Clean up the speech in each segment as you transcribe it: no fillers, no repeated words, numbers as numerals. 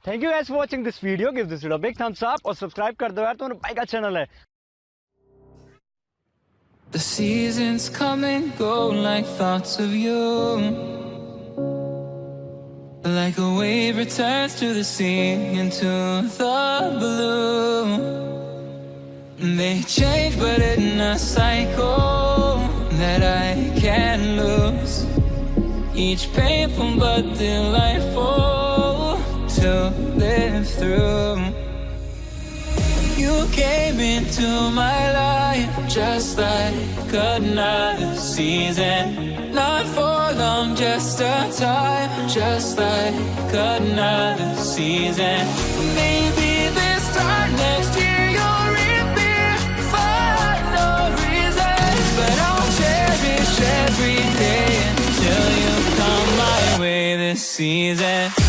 Thank you guys for watching this video. Give this video big thumbs up और subscribe कर दो यार, तुम्हारा भाई का चैनल है. The seasons come and go like thoughts of you, like a wave returns to the sea into the blue. They change but in a cycle that I can't lose, each painful but delightful to live through. You came into my life just like another season, not for long, just a time, just like another season. Maybe this time next year you'll reappear for no reason, but I'll cherish every day until you come my way this season.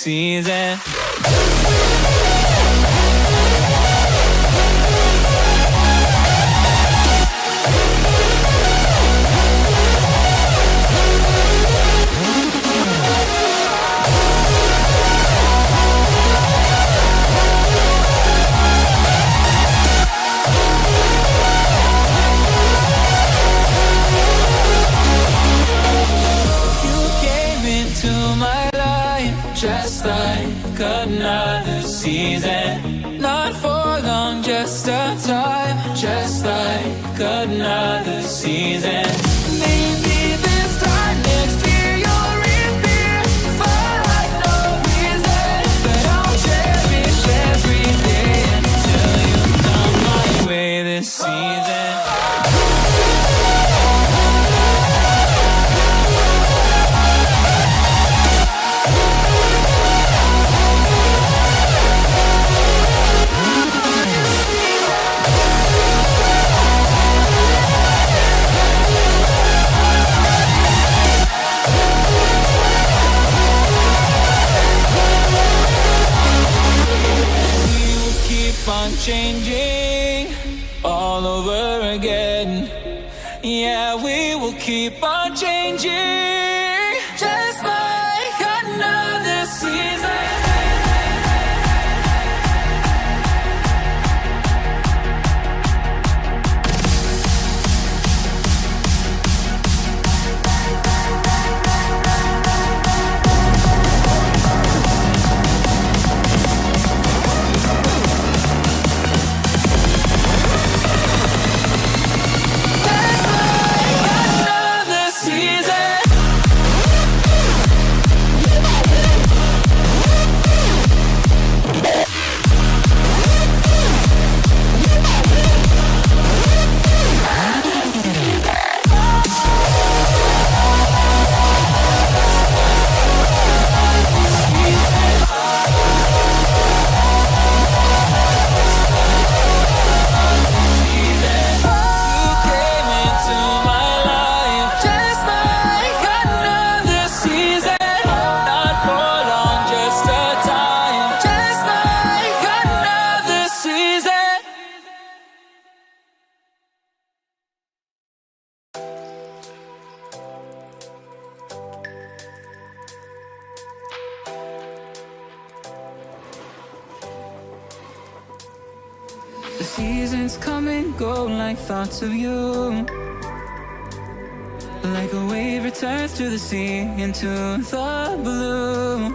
Season. Just like another season, not for long, just a time, just like another season. Maybe this time next year you'll reappear for no reason, but I'll cherish every day until you come my way this season. Changing all over again. Yeah, we will keep on changing, just like another season. The seasons come and go like thoughts of you, like a wave returns to the sea into the blue.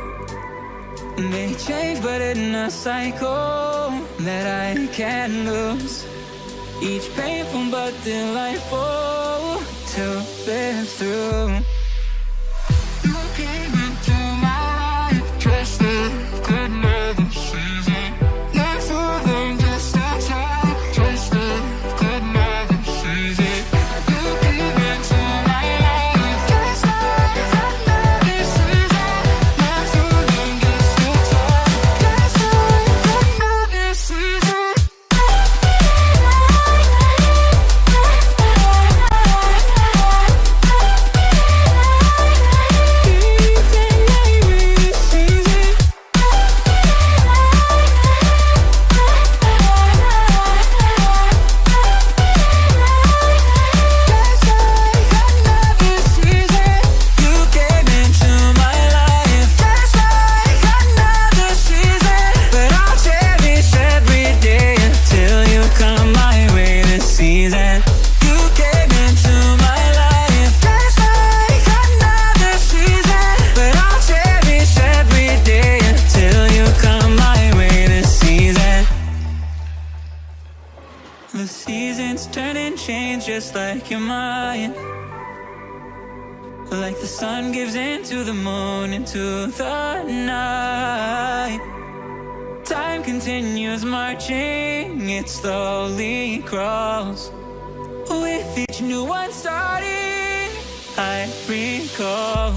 They change but in a cycle that I can't lose, each painful but delightful to live through. You came into my life just like another season, not for long, just a time, just like another season. You came feelings just like you're mine. Like the sun gives into the moon, into the night. Time continues marching, it slowly crawls. With each new one starting, I recall